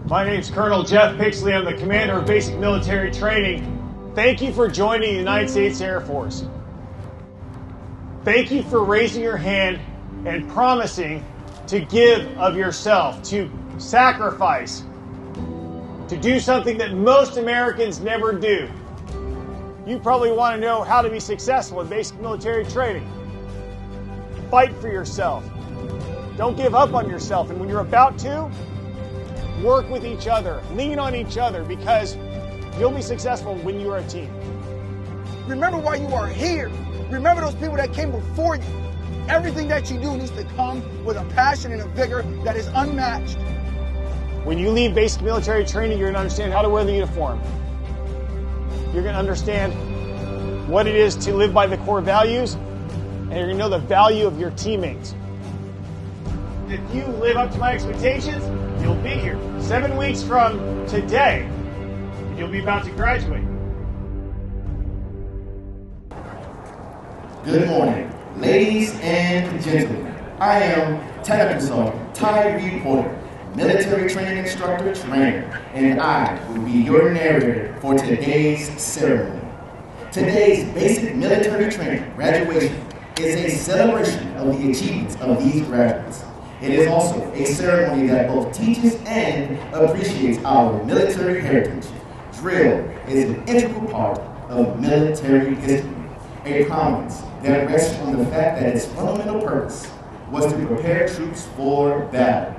My name's Colonel Jeff Pixley. I'm the commander of basic military training. Thank you for joining the United States Air Force. Thank you for raising your hand and promising to give of yourself, to sacrifice, to do something that most Americans never do. You probably want to know how to be successful in basic military training. Fight for yourself. Don't give up on yourself. And when you're about to, work with each other. Lean on each other, because you'll be successful when you're a team. Remember why you are here. Remember those people that came before you. Everything that you do needs to come with a passion and a vigor that is unmatched. When you leave basic military training, you're going to understand how to wear the uniform. You're going to understand what it is to live by the core values, and you're going to know the value of your teammates. If you live up to my expectations, you'll be here 7 weeks from today, and you'll be about to graduate. Good morning, ladies and gentlemen. I am Technical Sergeant Ty Reed Porter, military training instructor trainer, and I will be your narrator for today's ceremony. Today's basic military training graduation is a celebration of the achievements of these graduates. It is also a ceremony that both teaches and appreciates our military heritage. Drill is an integral part of military history, a prominence that rests on the fact that its fundamental purpose was to prepare troops for battle.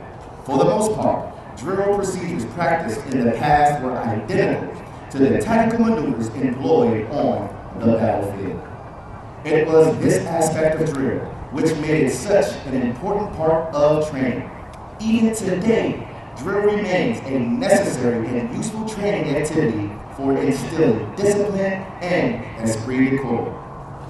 For the most part, drill procedures practiced in the past were identical to the tactical maneuvers employed on the battlefield. It was this aspect of drill which made it such an important part of training. Even today, drill remains a necessary and useful training activity for instilling discipline and esprit de corps.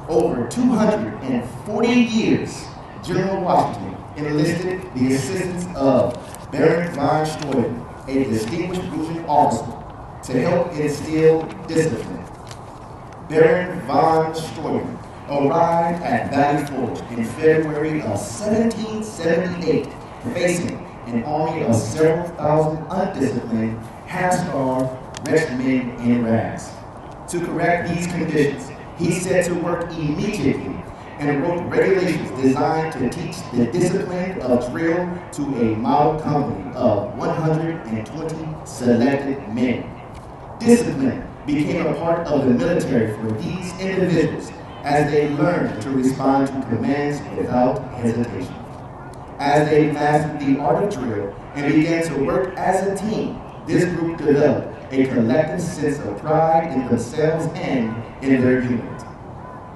Over 240 years, General Washington enlisted the assistance of Baron von Steuben, a distinguished Russian officer, to help instill discipline. Baron von Steuben arrived at Valley Forge in February of 1778, facing an army of several thousand undisciplined, half-starved, wretched men in rags. To correct these conditions, he set to work immediately and wrote regulations designed to teach the discipline of drill to a model company of 120 selected men. Discipline became a part of the military for these individuals as they learned to respond to commands without hesitation. As they mastered the art of drill and began to work as a team, this group developed a collective sense of pride in themselves and in their unit.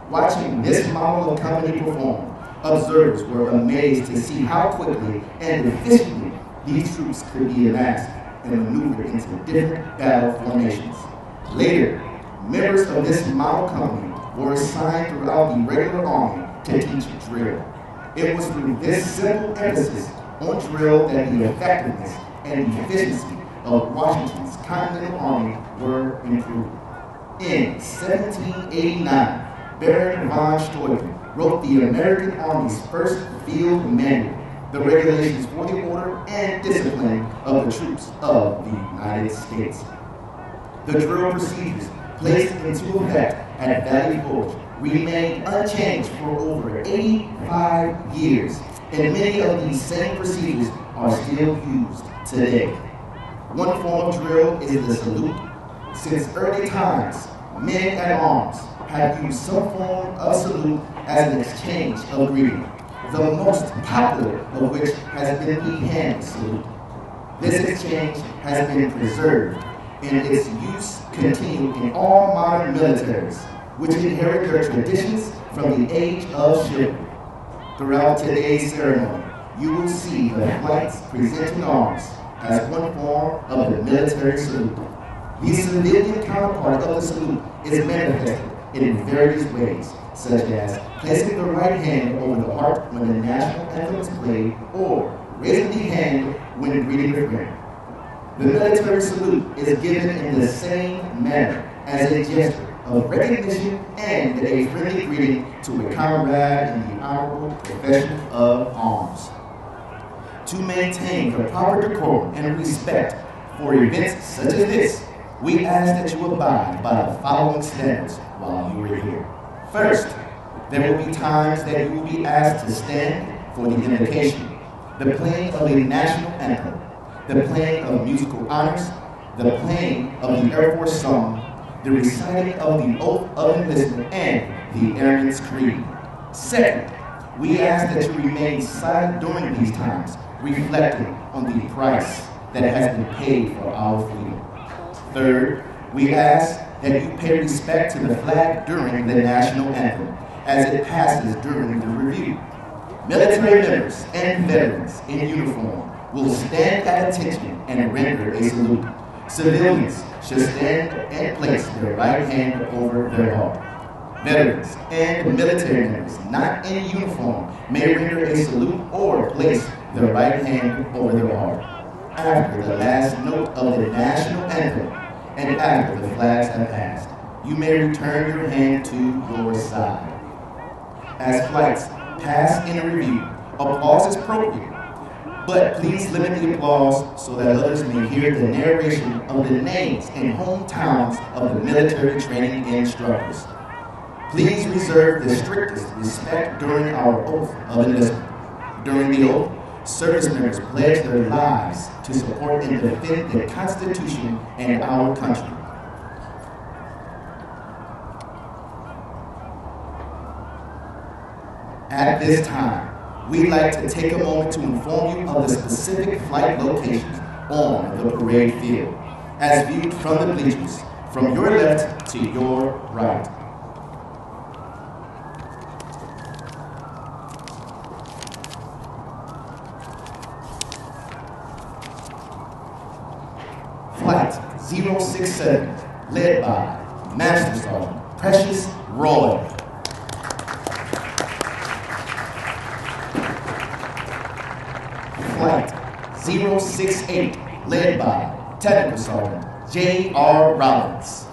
Watching this model of company perform, observers were amazed to see how quickly and efficiently these troops could be amassed and maneuvered into different battle formations. Later, members of this model company were assigned throughout the regular army to teach drill. It was through this simple emphasis on drill that the effectiveness and efficiency of Washington's Continental Army were improved. In 1789, Baron von Steuben wrote the American Army's first field manual, the regulations for the order and discipline of the troops of the United States. The drill procedures placed into effect at Valley Forge remained unchanged for over 85 years, and many of these same procedures are still used today. One form of drill is the salute. Since early times, men at arms have used some form of salute as an exchange of greeting, the most popular of which has been the hand salute. This exchange has been preserved, and its use continued in all modern militaries, which inherit their traditions from the age of chivalry. Throughout today's ceremony, you will see the flights presenting arms as one form of the military salute. The civilian counterpart of the salute is manifested in various ways, such as placing the right hand over the heart when the national anthem is played, or raising the hand when greeting a friend. The military salute is given in the same manner as a gesture of recognition and a friendly greeting to a comrade in the honorable profession of arms. To maintain the proper decorum and respect For events such as this, we ask that you abide by the following standards while you are here. First, there will be times that you will be asked to stand for the invocation, the playing of a national anthem, the playing of musical honors, the playing of the Air Force song, the reciting of the oath of enlistment, and the Airman's Creed. Second, we ask that you remain silent during these times, reflecting on the price that has been paid for our freedom. Third, we ask that you pay respect to the flag during the national anthem as it passes during the review. Military members and veterans in uniform will stand at attention and render a salute. Civilians should stand and place their right hand over their heart. Veterans and military members not in uniform may render a salute or place their right hand over their heart after the last note of the national anthem and after the flags have passed. You may return your hand to your side. As flights pass in a review, applause is appropriate, but please limit the applause so that others may hear the narration of the names and hometowns of the military training instructors. Please reserve the strictest respect during our oath of enlistment. During the oath, service members pledge their lives to support and defend the Constitution and our country. At this time, we'd like to take a moment to inform you of the specific flight locations on the parade field, as viewed from the bleachers, from your left to your right. Flight 067, led by Master Sergeant Precious Roy. Flight 068, led by Technical Sergeant J.R. Rollins.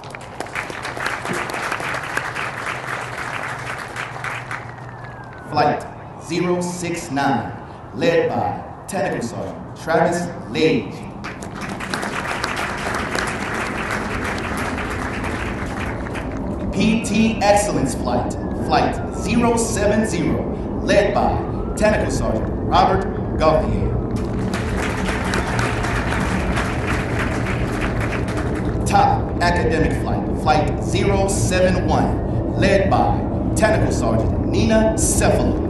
Flight 069, led by Technical Sergeant Travis Lineage. PT Excellence Flight, Flight 070, led by Technical Sergeant Robert Gauthier. Top Academic Flight, Flight 071, led by Technical Sergeant Nina Cephalou.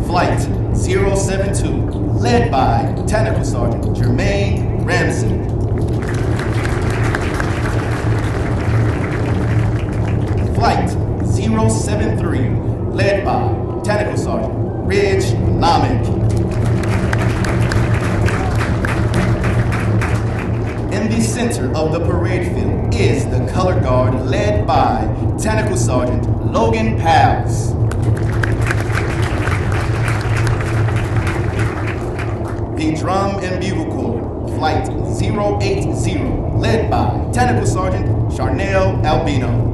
Flight 072, led by Technical Sergeant Jermaine Ramsey. Flight 073, led by Technical Sergeant Ridge Lamek. In the center of the parade field is the color guard led by Technical Sergeant Logan Pals. The Drum and Bugle Corps, Flight 080, led by Technical Sergeant Charnel Albino.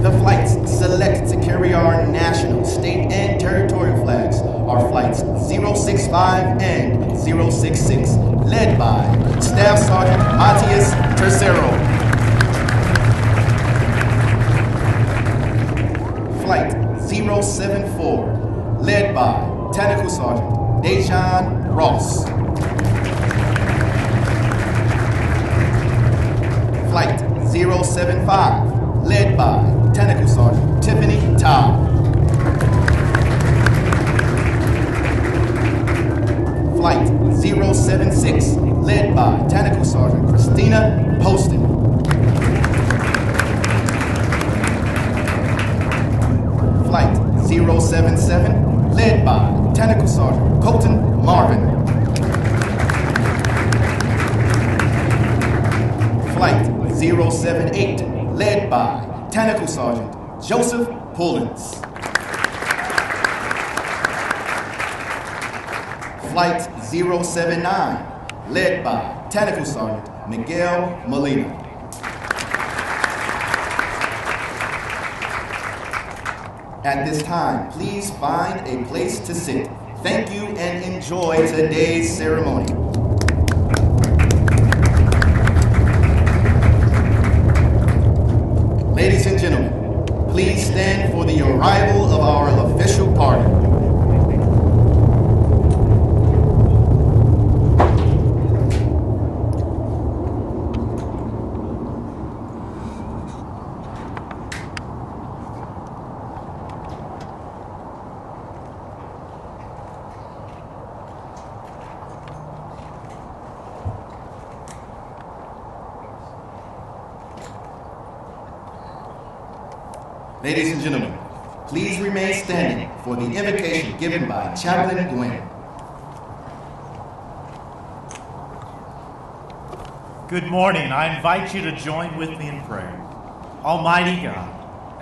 The flights selected to carry our national, state, and territorial flags are Flights 065 and 066, led by Staff Sergeant Matias Tercero. Flight 074, led by Technical Sergeant Dejan Ross. Flight 075, led by Technical Sergeant Tiffany Todd. Flight 076, led by Technical Sergeant Christina Poston. Flight 077, led by Technical Sergeant Colton Marvin. Flight 078, led by Technical Sergeant Joseph Pullins. Flight 079, led by Technical Sergeant Miguel Molina. At this time, please find a place to sit. Thank you and enjoy today's ceremony. Ladies and gentlemen, please stand for the arrival of our official party. Ladies and gentlemen, please remain standing for the invocation given by Chaplain Gwen. Good morning. I invite you to join with me in prayer. Almighty God,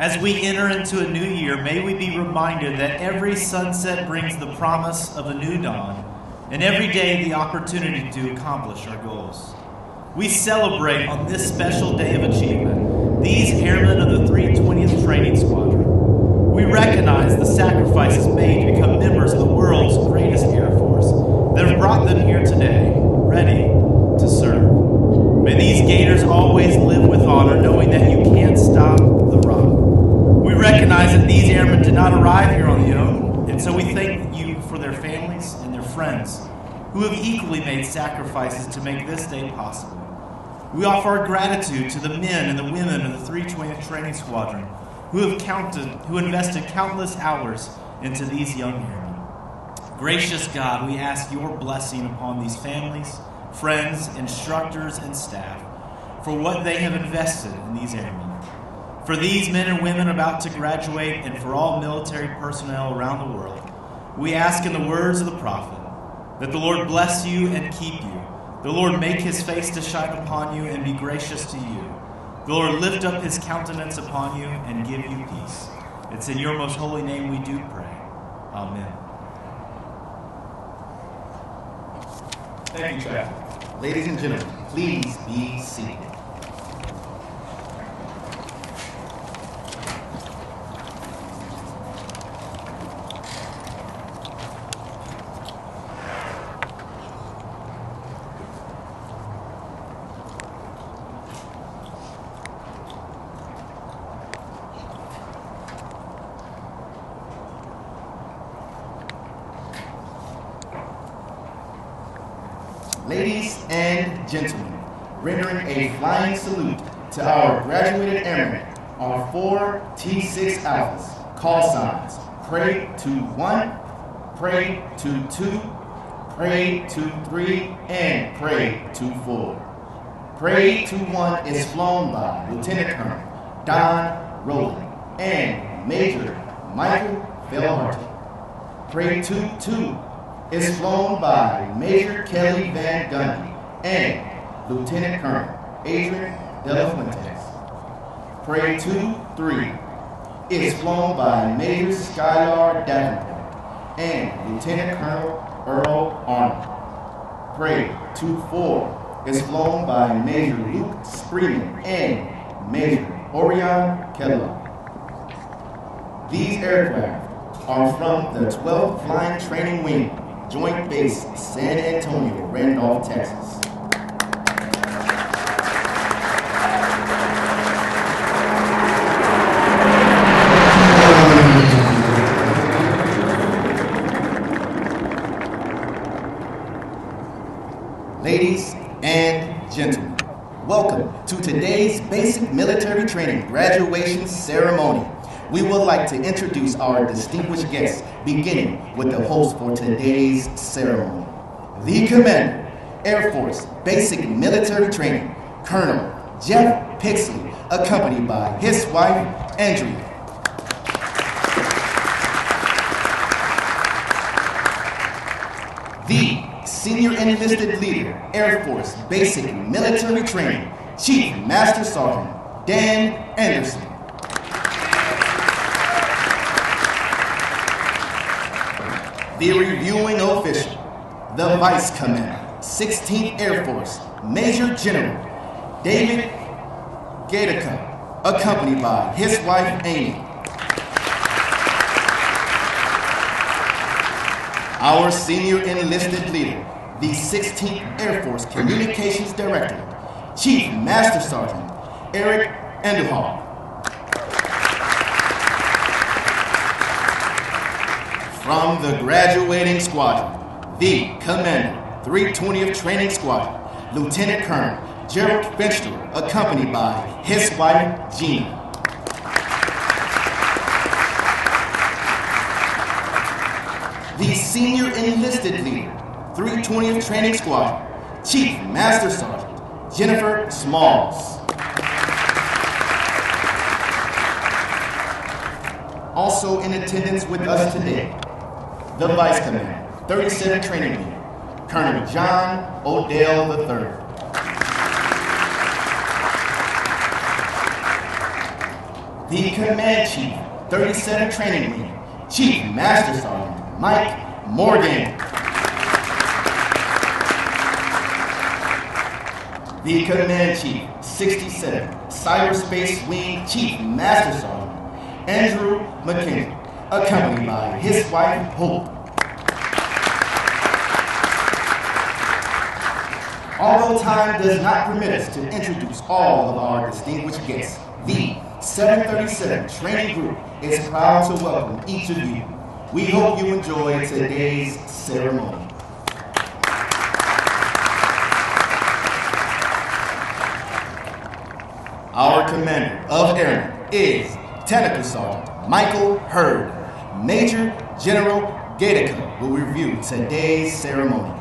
as we enter into a new year, may we be reminded that every sunset brings the promise of a new dawn, and every day the opportunity to accomplish our goals. We celebrate on this special day of achievement these airmen of the 320th Training Squadron. We recognize the sacrifices made to become members of the world's greatest Air Force that have brought them here today, ready to serve. May these Gators always live with honor, knowing that you can't stop the rock. We recognize that these airmen did not arrive here on their own, and so we thank you for their families and their friends who have equally made sacrifices to make this day possible. We offer our gratitude to the men and the women of the 320th Training Squadron who invested countless hours into these young airmen. Gracious God, we ask your blessing upon these families, friends, instructors, and staff for what they have invested in these airmen. For these men and women about to graduate and for all military personnel around the world, we ask in the words of the prophet that the Lord bless you and keep you. The Lord make his face to shine upon you and be gracious to you. The Lord lift up his countenance upon you and give you peace. It's in your most holy name we do pray. Amen. Thank you, Chaplain. Ladies and gentlemen, please be seated. Ladies and gentlemen, rendering a flying salute to our graduated airmen, our 4 T6 Alphas, call signs, pray to 1, pray to 2, pray to 3, and pray to 4. Pray to 1 is flown by Lieutenant Colonel Don Rowland and Major Michael Felharty. Pray to 2 is flown by Major Kelly Van Gundy and Lieutenant Colonel Adrian De La Fuentes. Pray 2-3 is flown by Major Skylar Davenport and Lieutenant Colonel Earl Arnold. Pray 2-4 is flown by Major Luke Spreeman and Major Orion Kellogg. These aircraft are from the 12th Flying Training Wing, Joint Base San Antonio, Randolph, Texas. Ladies and gentlemen, welcome to today's basic military training graduation ceremony. We would like to introduce our distinguished guests, beginning with the host for today's ceremony, the Commander, Air Force Basic Military Training, Colonel Jeff Pixley, accompanied by his wife, Andrea. The Senior Enlisted Leader, Air Force Basic Military Training, Chief Master Sergeant Dan Anderson. The reviewing official, the Vice Commander, 16th Air Force, Major General David Gator, accompanied by his wife, Amy. Our senior enlisted leader, the 16th Air Force Communications Director, Chief Master Sergeant Eric Enduhal. From the graduating squadron, the Commander, 320th Training Squadron, Lieutenant Colonel Gerald Fensterer, accompanied by his wife, Gina. The Senior Enlisted Leader, 320th Training Squadron, Chief Master Sergeant Jennifer Smalls. Also in attendance with us today, the Vice Commander, 37th Training Leader, Colonel John Odell III. The Command Chief, 37th Training Leader, Chief Master Sergeant Mike Morgan. The Command Chief, 67th Cyberspace Wing Chief Master Sergeant Andrew McKinney, accompanied by his wife Hope. Although time does not permit us to introduce all of our distinguished guests, the 737 Training Group is proud to welcome each of you. We hope you enjoy today's ceremony. Our Commander of Airmen is Technical Sergeant Michael Hurd. Major General Gator will review today's ceremony.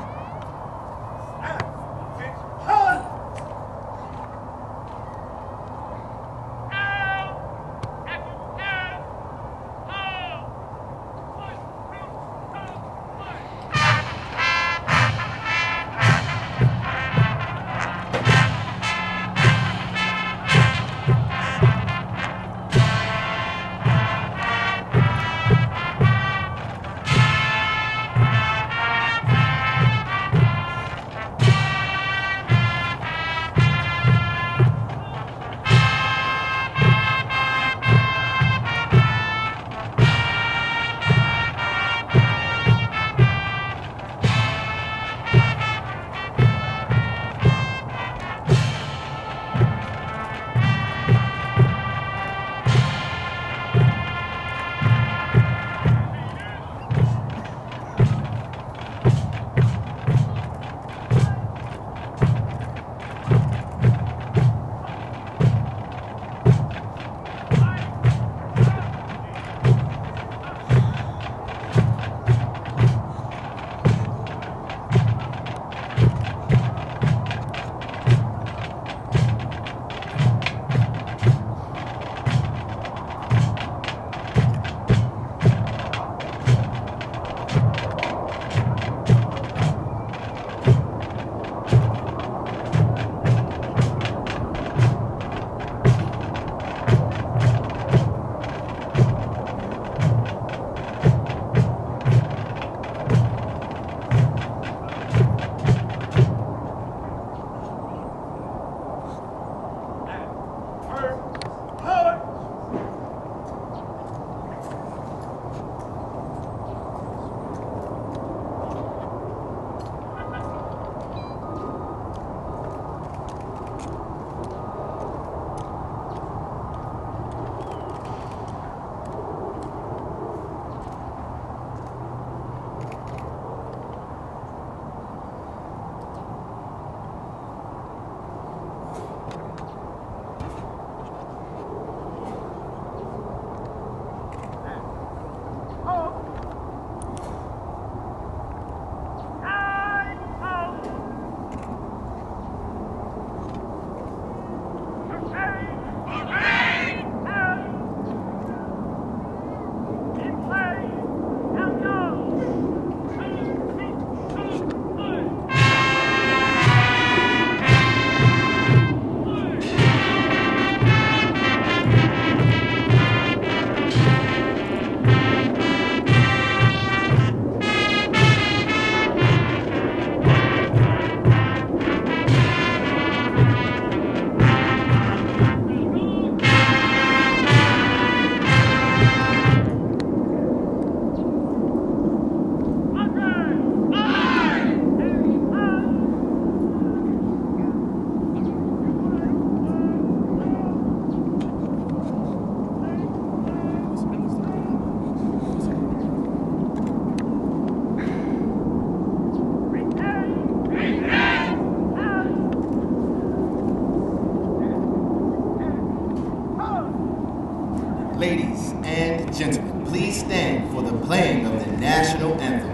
for the playing of the national anthem.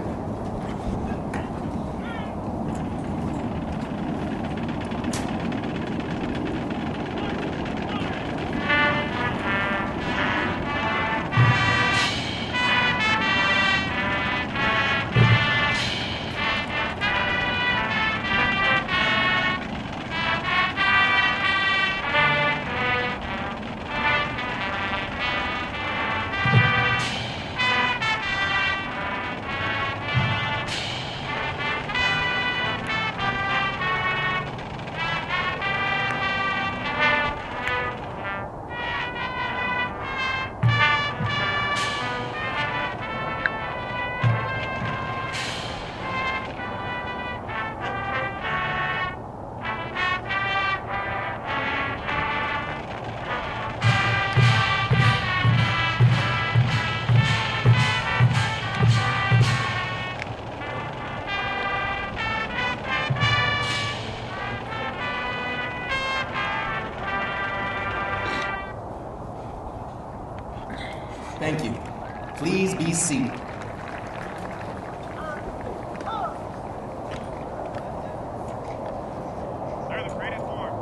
Thank you. Please be seated. Sir, the parade is formed.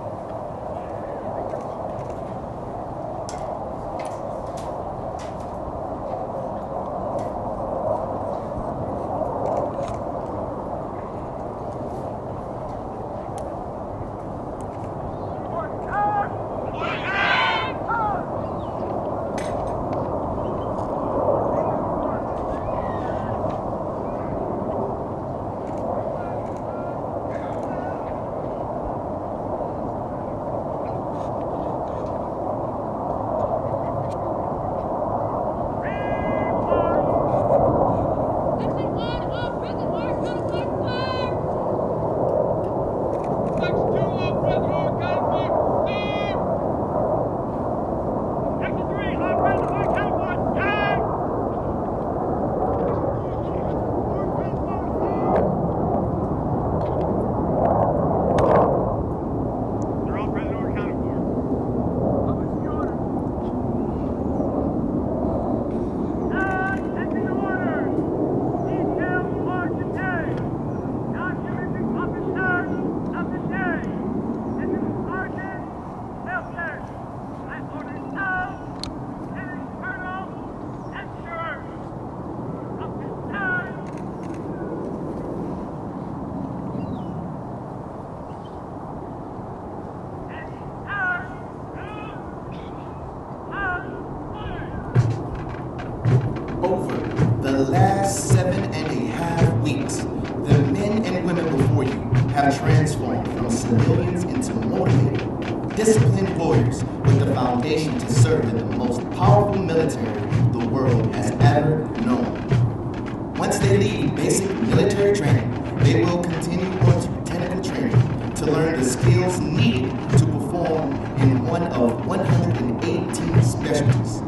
Over the last 7.5 weeks, the men and women before you have transformed from civilians into motivated, disciplined warriors with the foundation to serve in the most powerful military the world has ever known. Once they leave basic military training, they will continue on to technical training to learn the skills needed to perform in one of 118 specialties.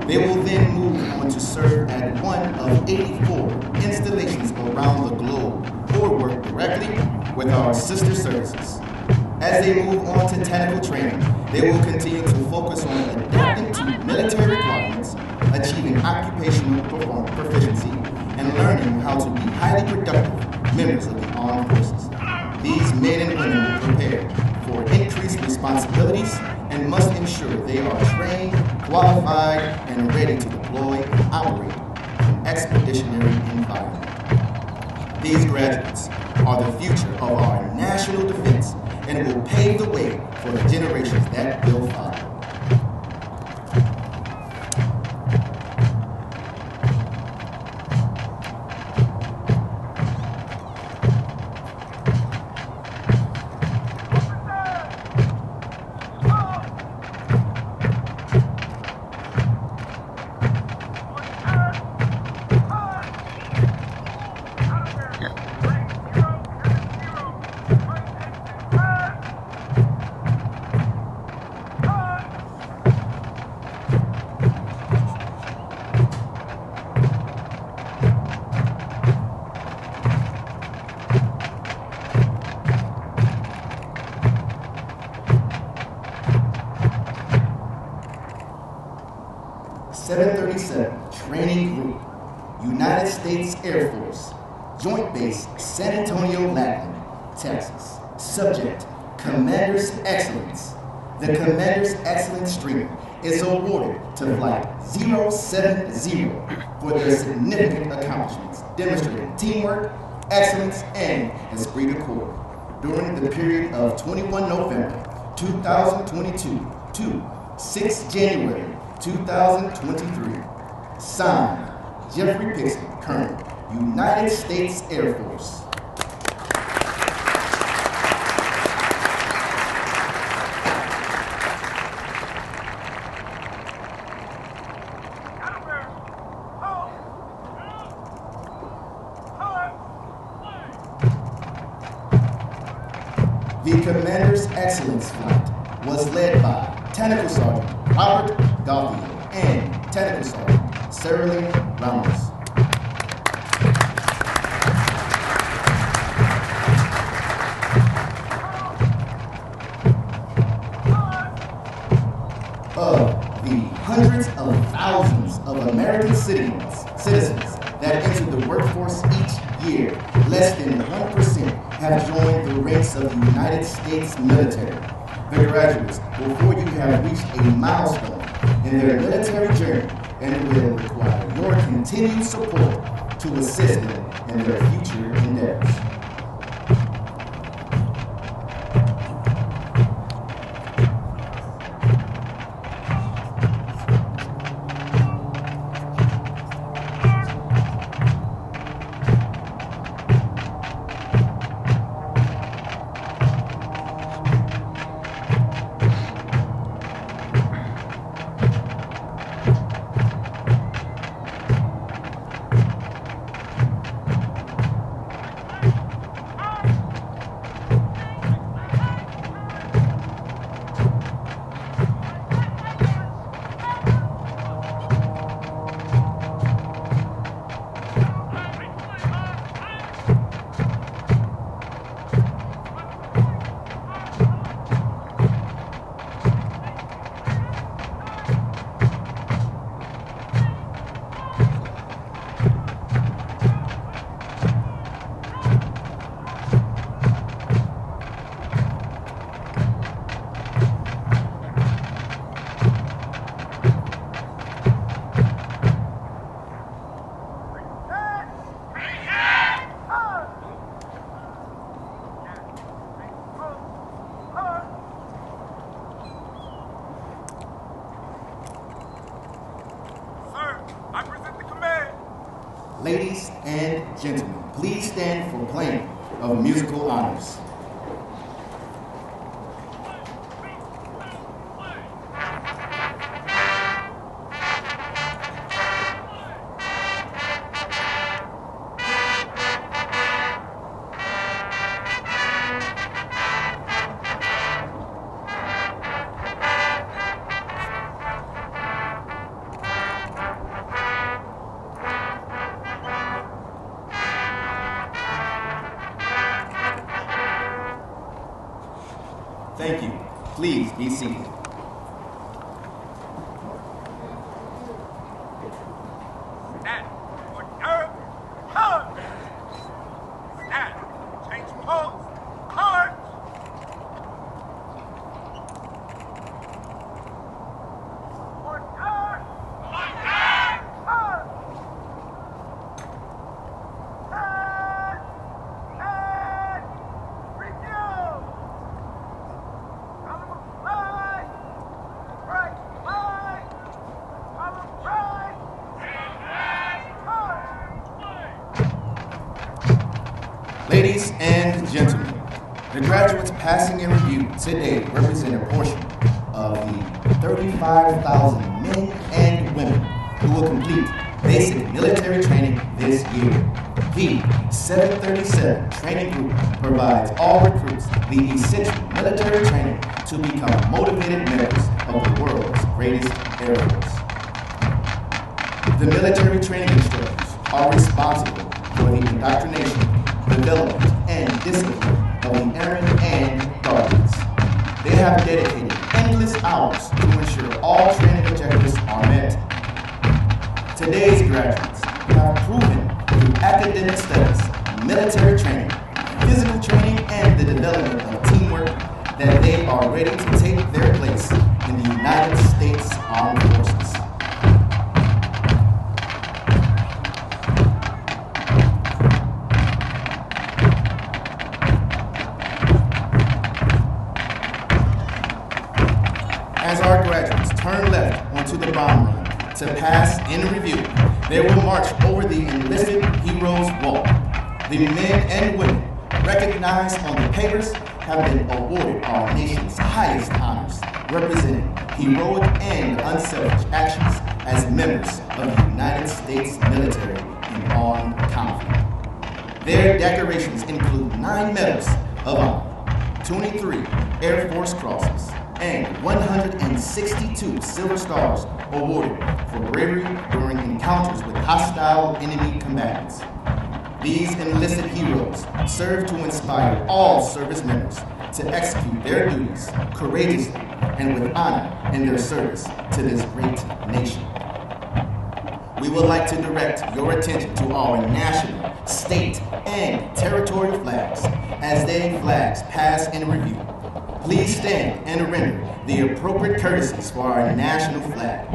They will then move on to serve at one of 84 installations around the globe or work directly with our sister services. As they move on to technical training, they will continue to focus on adapting to military requirements, achieving occupational proficiency, and learning how to be highly productive members of the armed forces. These men and women will prepare for increased responsibilities and must ensure they are trained, qualified, and ready to deploy and operate in an expeditionary environment. These graduates are the future of our national defense and will pave the way for the generations that will follow. Training Group United States Air Force, Joint Base San Antonio-Lackland, Texas. Subject, Commander's Excellence. The Commander's Excellence Streak is awarded to Flight 070 for their significant accomplishments, demonstrating teamwork, excellence, and esprit de corps during the period of 21 November 2022 to 6 January 2023. Signed, Jeffrey Pixon, Colonel, United States Air Force. The Commander's Excellence Flight was led by Technical Sergeant Robert Gauthier and Technical Sergeant Sarah Lee Ramos. Of the hundreds of thousands of American citizens that enter the workforce each year, less than 1% have joined the ranks of the United States military. The graduates, before you have reached a milestone in their military journey, and will require your continued support to assist them in their future endeavors. Ladies and gentlemen, please stand for playing of musical honors. Thank you. Please be seated. Stand. Order. Hard. Stand. Change pose. Hard. Order. Hard. And review. Ladies and gentlemen, the graduates passing in review today represent a portion of the 35,000 men and women who will complete basic military training this year. The 737 training group provides all recruits the essential military training to become motivated members of the world's greatest air force. The military training instructors are responsible for the indoctrination, development, and discipline of the Airmen and Guardians. They have dedicated endless hours to ensure all training objectives are met. Today's graduates have proven academic studies, military training, physical training, and the development of teamwork that they are ready to take their place in the United States Armed Forces. As our graduates turn left onto the bomb run to pass in review, they will march over the Enlisted Heroes Wall. The men and women recognized on the papers have been awarded our nation's highest honors, representing heroic and unselfish actions as members of the United States military in armed conflict. Their decorations include 9 medals of honor, 23 Air Force crosses, and 162 Silver Stars awarded for bravery during encounters with hostile enemy combatants. These enlisted heroes serve to inspire all service members to execute their duties courageously and with honor in their service to this great nation. We would like to direct your attention to our national, state, and territorial flags as they flags pass in review. Please stand and render the appropriate courtesies for our national flag.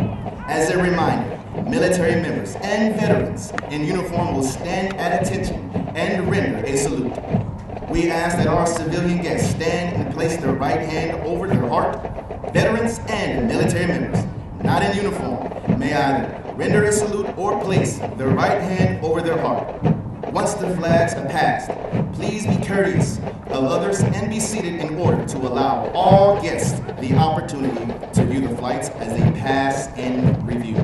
As a reminder, military members and veterans in uniform will stand at attention and render a salute. We ask that our civilian guests stand and place their right hand over their heart. Veterans and military members not in uniform may either render a salute or place their right hand over their heart. Once the flags are passed, please be courteous of others and be seated in order to allow all guests the opportunity to view the flights as they pass in review.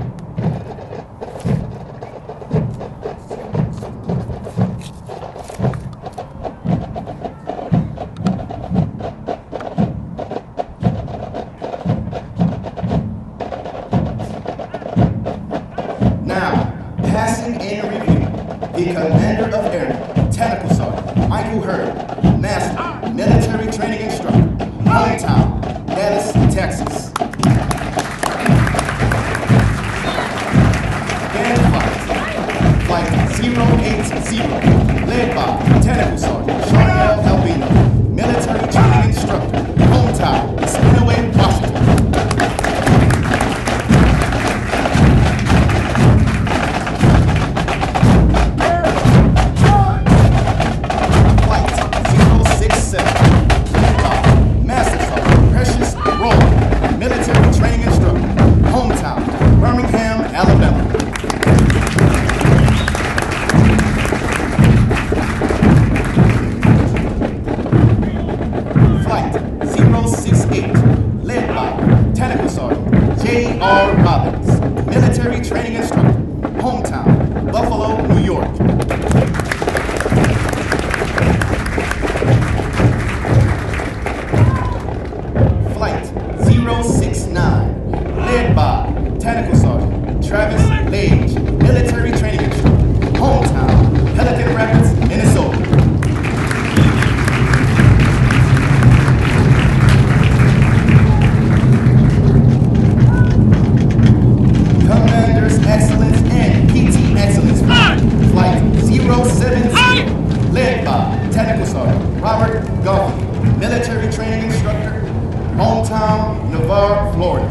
Now, passing in review, the Commander of Airmen, Technical Sergeant Michael Hurd, Master Military Training Instructor, hometown, Dallas, Texas. Band flight 080, led by Technical Sergeant Shaun Albino, Military Training Instructor, hometown, Spinaway, Washington. Military Training Instructor, hometown, Buffalo, New York. Flight 069, led by Technical Sergeant Travis Lineage, Military Training Instructor, hometown, Pelican Rapids, Minnesota. Excellence and PT Excellence Flight 070, led by Technical Sergeant Robert Goffey, Military Training Instructor, hometown, Navarre, Florida.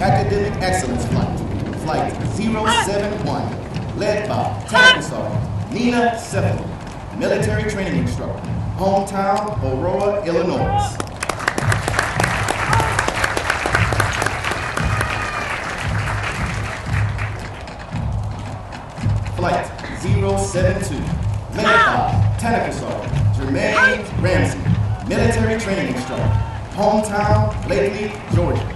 Academic Excellence Flight 071, led by Technical Sergeant Nina Cephalon, Military Training Instructor, hometown, Aurora, Illinois. Flight 072, led by Technical Sergeant Jermaine Ramsey, Military Training Instructor, hometown, Blakely, Georgia.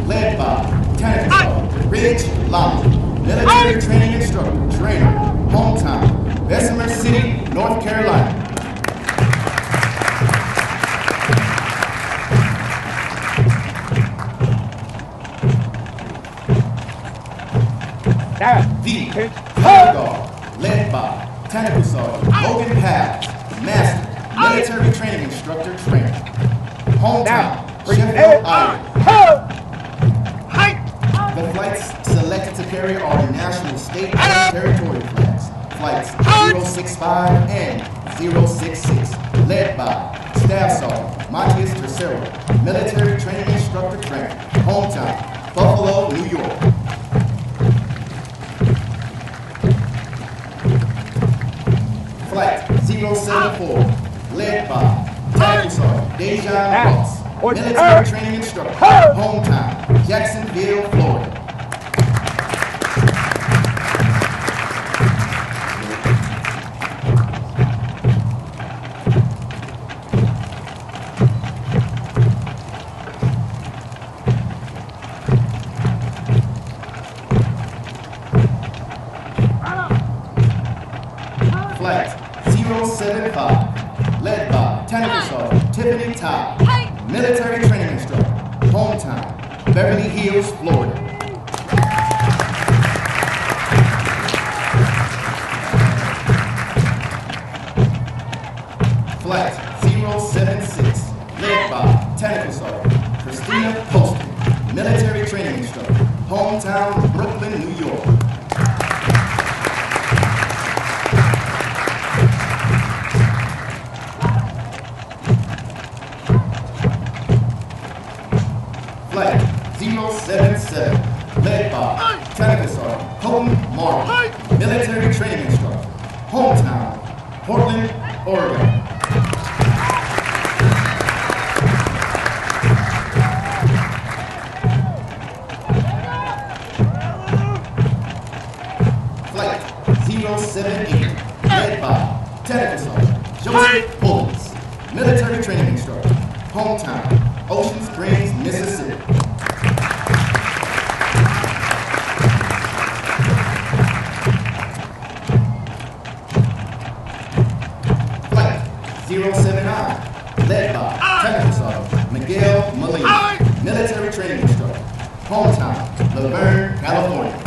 Led by Technical Sergeant Ridge Lama, Military Training Instructor, Trainer, hometown, Bessemer City, North Carolina. The Color Guard, led by Technical Sergeant Logan Paz, Master, Military Training Instructor Trainer. Hometown, Sheffield, Iowa. The flights selected to carry are the national, state, and territorial flags. Flights 065 and 066, led by Staff Sergeant Matias Tercero, Military Training Instructor Trainer. Hometown, Buffalo, New York. Flight 074, led by Technical Sergeant Dejan Ross, Military Training Instructor. Hometown, Jacksonville, Florida. Flight 075, led by Technical Sergeant Tiffany Todd, Military Training Instructor. Hometown, Beverly Hills, Florida. Flight 076, led by Technical Sergeant Christina Poston, Military Training Instructor. Hometown, Brooklyn, New York. Flight 077, led by Technical Sergeant Colton Martin, Military Training Instructor. Hometown, Portland, Oregon. Flight 078, led by Technical Sergeant Joseph Pullins, Military Training Instructor. Hometown, Ocean Springs, Mississippi. Flight 079, led by Technical Sergeant Miguel Molina, Military Training Instructor. Hometown, Laverne, California.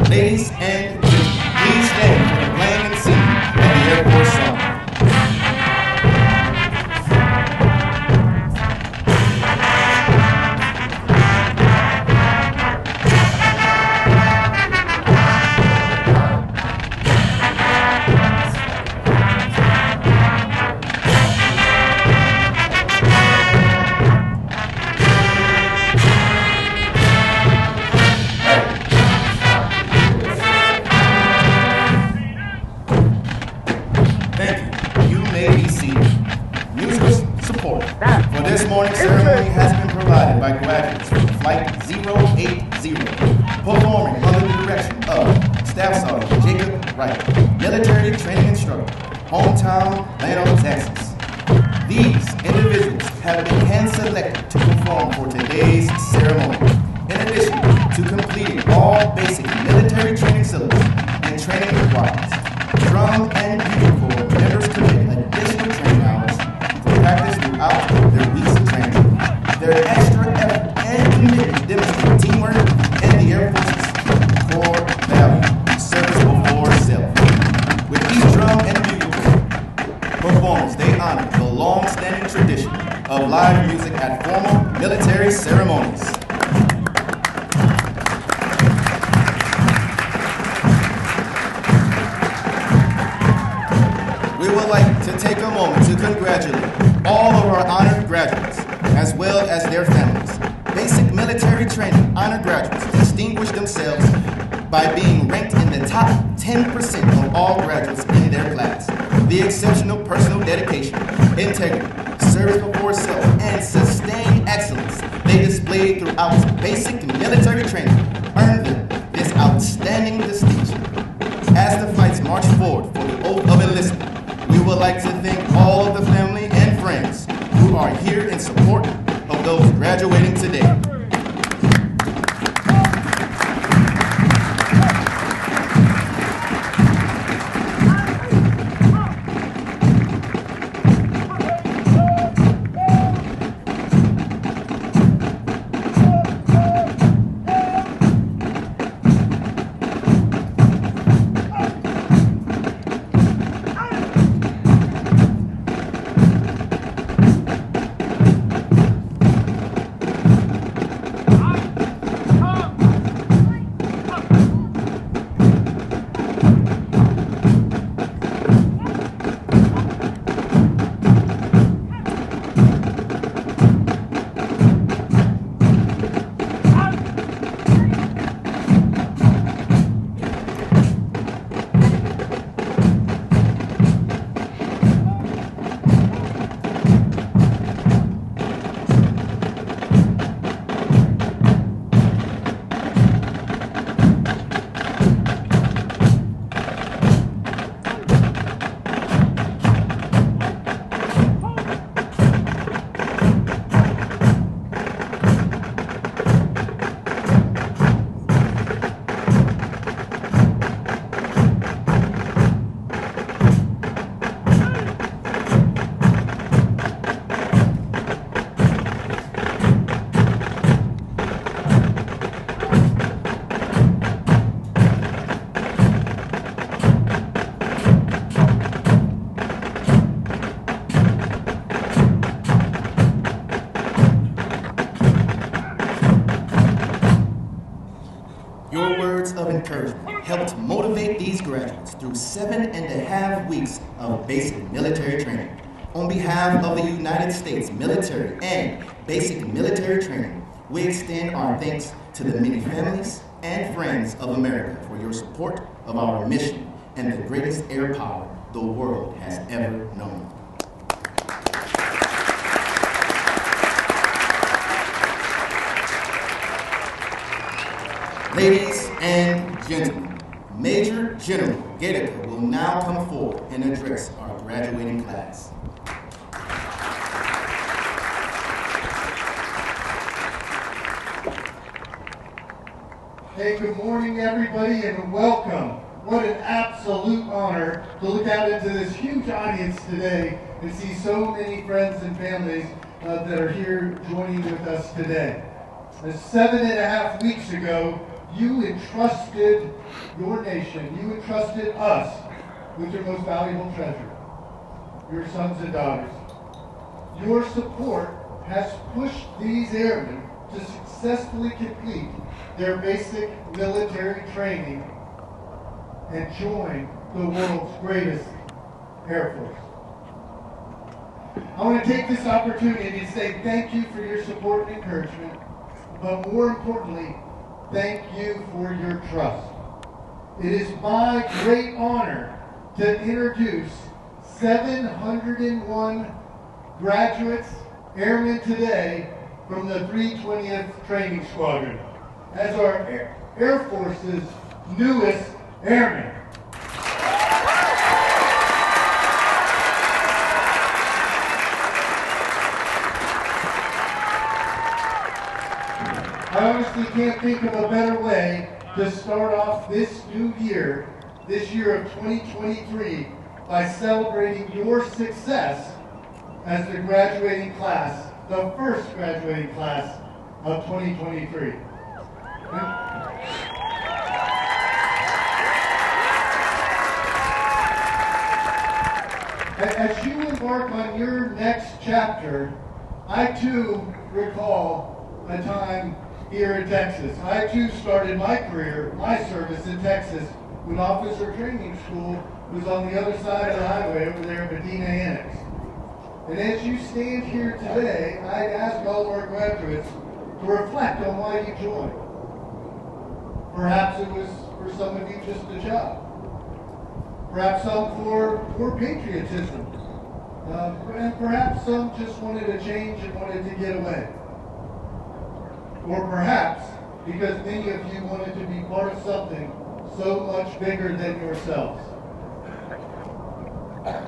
Ladies and gentlemen, please stand for the playing and singing of the Air Force song. This morning's ceremony has been provided by graduates from Flight 080, performing under the direction of Staff Sergeant Jacob Wright, Military Training Instructor, Hometown, Plano, Texas. These individuals have been hand-selected to perform for today's ceremony, in addition to completing all basic military training syllabus and training requirements. Drum and bugle corps members commit additional training hours for practice throughout their weeks of training. Their extra effort and commitment demonstrate teamwork and the Air Force's core value, service before self. With each drum and bugle performance, they honor the long-standing tradition of live music at formal military ceremonies. We would like to take a moment to congratulate all of our honored graduates, as well as their families. Basic military training honored graduates distinguished themselves by being ranked in the top 10% of all graduates in their class. The exceptional personal dedication, integrity, service before self, and sustained excellence they displayed throughout basic military training earned them this outstanding distinction. As the flights march forward for the oath of enlistment, we would like to thank all of the family and friends who are here in support of those graduating today. Your words of encouragement helped motivate these graduates through 7.5 weeks of basic military training. On behalf of the United States military and basic military training, we extend our thanks to the many families and friends of America for your support of our mission and the greatest air power the world has ever known. Ladies and gentlemen, Major General Gator will now come forward and address our graduating class. Hey, good morning everybody and welcome. What an absolute honor to look out into this huge audience today and see so many friends and families that are here joining with us today. 7.5 weeks ago, you entrusted your nation, you entrusted us with your most valuable treasure, your sons and daughters. Your support has pushed these airmen to successfully complete their basic military training and join the world's greatest Air Force. I want to take this opportunity to say thank you for your support and encouragement, but more importantly, thank you for your trust. It is my great honor to introduce 701 graduates, airmen today from the 320th Training Squadron as our Air Force's newest airmen. I honestly can't think of a better way to start off this new year, this year of 2023, by celebrating your success as the graduating class, the first graduating class of 2023. As you embark on your next chapter, I too recall a time here in Texas. I too started my career, my service in Texas when officer training school was on the other side of the highway over there at Medina Annex. And as you stand here today, I'd ask all of our graduates to reflect on why you joined. Perhaps it was for some of you just a job. Perhaps some for patriotism. And perhaps some just wanted to change and wanted to get away. Or perhaps because many of you wanted to be part of something so much bigger than yourselves.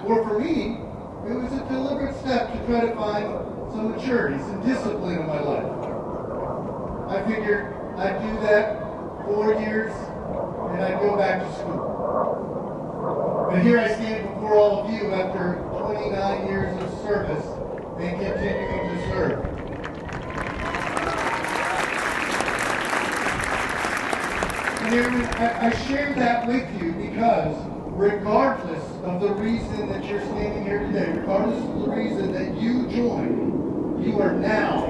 Or for me, it was a deliberate step to try to find some maturity, some discipline in my life. I figured I'd do that 4 years and I'd go back to school. But here I stand before all of you after 29 years of service and continuing to serve. And Airmen, I share that with you because regardless of the reason that you're standing here today, regardless of the reason that you joined, you are now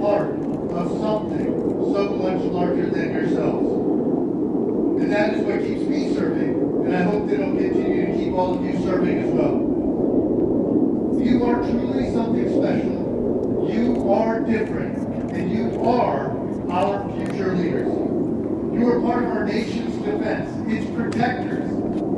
part of something so much larger than yourselves. And that is what keeps me serving, and I hope that it'll continue to keep all of you serving as well. You are truly something special. You are different, and you are our future leaders. You are part of our nation's defense, its protectors,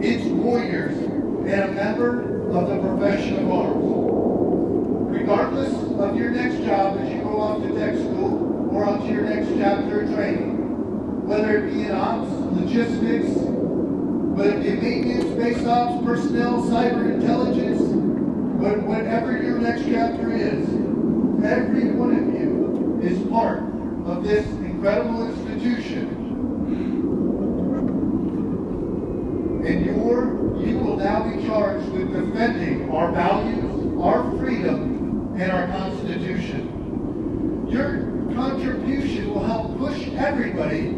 its warriors, and a member of the profession of arms. Regardless of your next job as you go off to tech school or onto your next chapter of training, whether it be in ops, logistics, whether it be maintenance, base ops, personnel, cyber intelligence, whatever your next chapter is, every one of you is part of this incredible institution. And you will now be charged with defending our values, our freedom, and our Constitution. Your contribution will help push everybody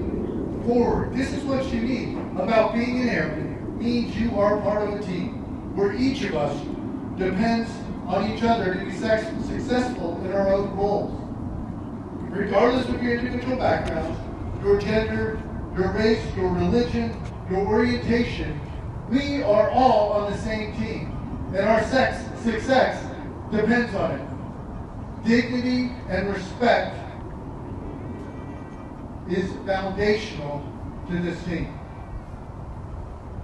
forward. This is what you need about being an airman. Means you are part of a team where each of us depends on each other to be successful in our own goals. Regardless of your individual background, your gender, your race, your religion, your orientation, we are all on the same team, and our success depends on it. Dignity and respect is foundational to this team.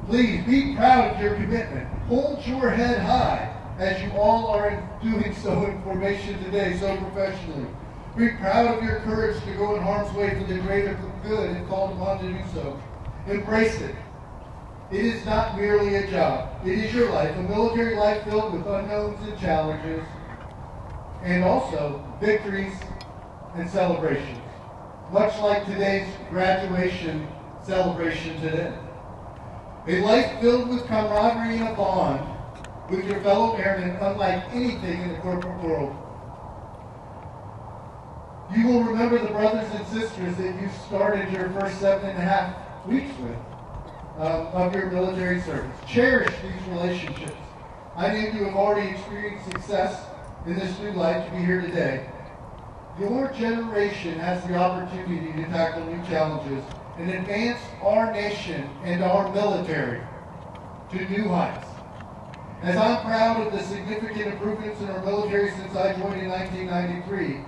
Please be proud of your commitment. Hold your head high as you all are doing so in formation today, so professionally. Be proud of your courage to go in harm's way for the greater good and called upon to do so. Embrace it. It is not merely a job. It is your life, a military life filled with unknowns and challenges, and also victories and celebrations. Much like today's graduation celebration today. A life filled with camaraderie and a bond with your fellow airmen unlike anything in the corporate world. You will remember the brothers and sisters that you started your first 7.5 weeks with of your military service. Cherish these relationships. I know you have already experienced success in this new life to be here today. Your generation has the opportunity to tackle new challenges and advance our nation and our military to new heights. As I'm proud of the significant improvements in our military since I joined in 1993,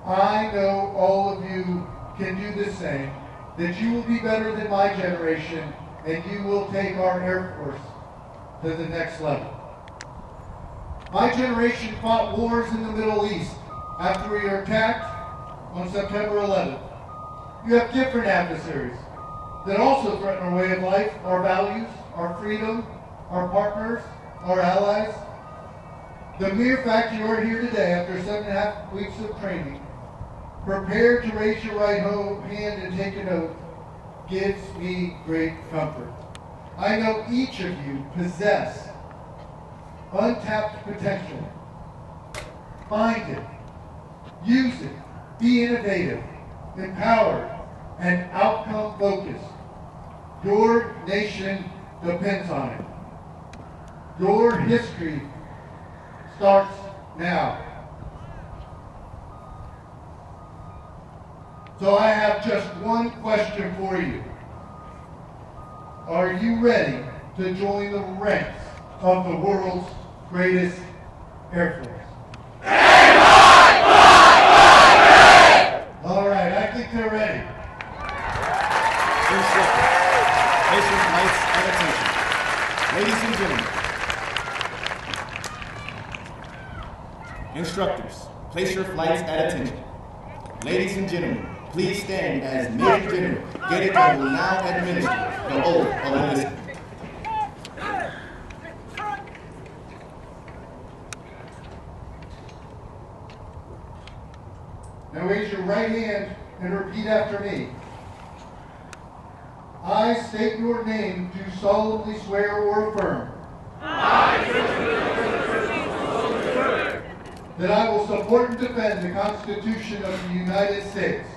I know all of you can do the same, that you will be better than my generation, and you will take our Air Force to the next level. My generation fought wars in the Middle East after we were attacked on September 11th. You have different adversaries that also threaten our way of life, our values, our freedom, our partners, our allies. The mere fact you are here today after 7.5 weeks of training, prepared to raise your right hand and take an oath, gives me great comfort. I know each of you possess untapped potential. Find it, use it, be innovative, empowered, and outcome focused. Your nation depends on it. Your history starts now. So I have just one question for you. Are you ready to join the ranks of the world's greatest Air Force? All right, I think they're ready. Place your flights at attention. Ladies and gentlemen. Instructors, place your flights at attention. Ladies and gentlemen, please stand as Major General Gator will now administer the oath of enlistment. Now raise your right hand and repeat after me. I state your name, do solemnly swear or affirm. That I will support and defend the Constitution of the United States.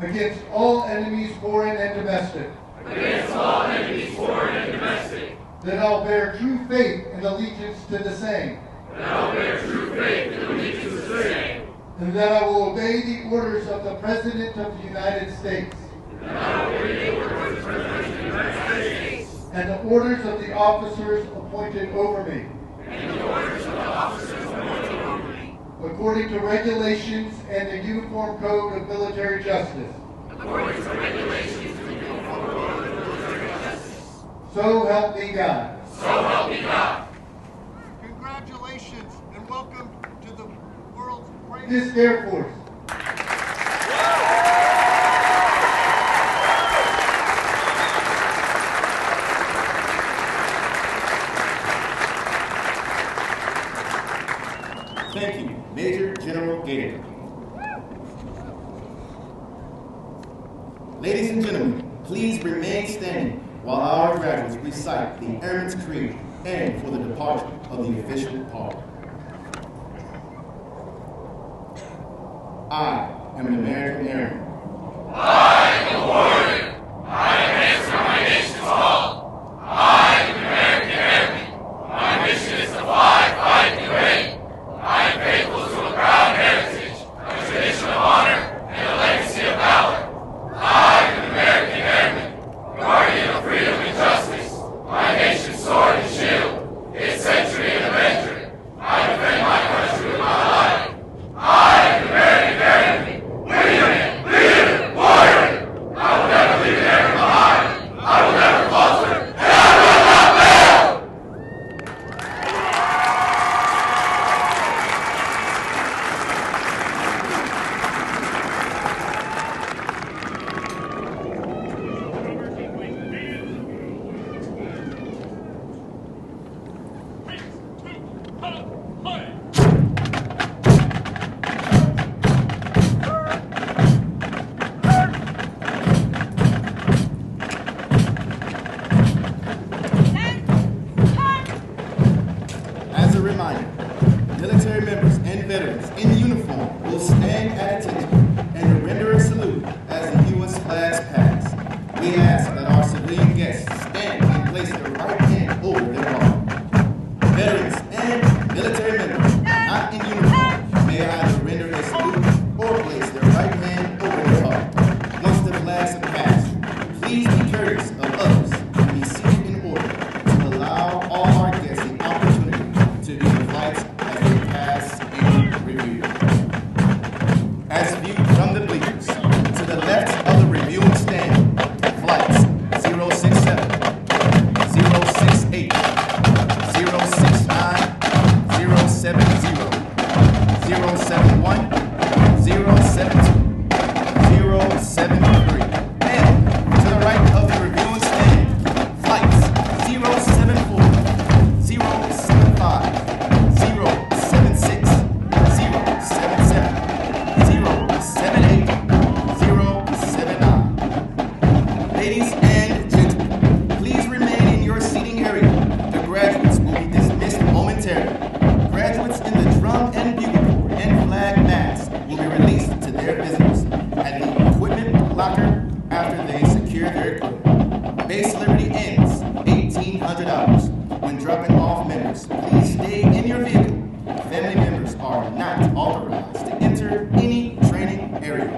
Against all enemies, foreign and domestic. That I'll bear true faith and allegiance to the same. And that I will obey the orders of the President of the United States. And the orders of the officers appointed over me. According to regulations and the Uniform Code of Military Justice. So help me God. Congratulations and welcome to the world's greatest This Air Force. Thank you, Major General Gator. Ladies and gentlemen, please remain standing while our graduates recite the Airman's Creed and for the departure of the official party. I am an American Airman. I am a warrior. I am answering my nation's call. I am an American Airman. My mission is to fly, fight, and reign. I am faithful to a proud heritage, a tradition of honor, and a legacy of valor. I am an American Airman, guardian of freedom and justice. My nation's sword and shield, its century and avenger. I defend my country with my life. I am an American Airman. Leader, warrior. I will never leave an airman behind. I will never falter, and I will not fail. As a reminder, military members and veterans in uniform will stand at attention and render a salute as the U.S. flags pass. We ask that our civilian guests stand and place their right hand over their heart. Veterans and military members not in uniform may either render a salute or place their right hand over their heart. Once the flags have passed, please be courteous of others and be seated in order to allow all our guests the opportunity to view the flights as they pass in review. As viewed from the bleachers, to the left of the reviewing stand, flights 067, 068, 069, 070, 071, 072, 073, and to the right of the reviewing stand, flights 074, 075, 076, 077, 078, 079. Ladies and gentlemen, please remain in your seating area. The graduates will be dismissed momentarily. Graduates in the drum and bugle corps and flag mass will be released to their visitors at the equipment locker after they secure their equipment. Base Liberty ends 1800 hours. When dropping off members, please stay in your vehicle. Family members are not authorized to enter any training area.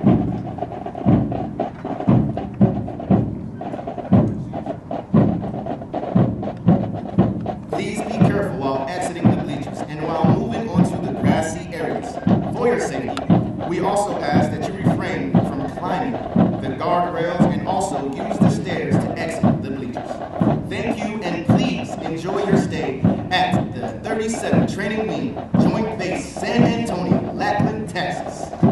Please be careful while exiting the bleachers and while moving onto the grassy areas. For your safety, we also ask that you refrain from climbing the guardrails and also use the stairs to exit the bleachers. Thank you, and please enjoy your stay at the 37th Training Wing, Joint Base San Antonio, Texas.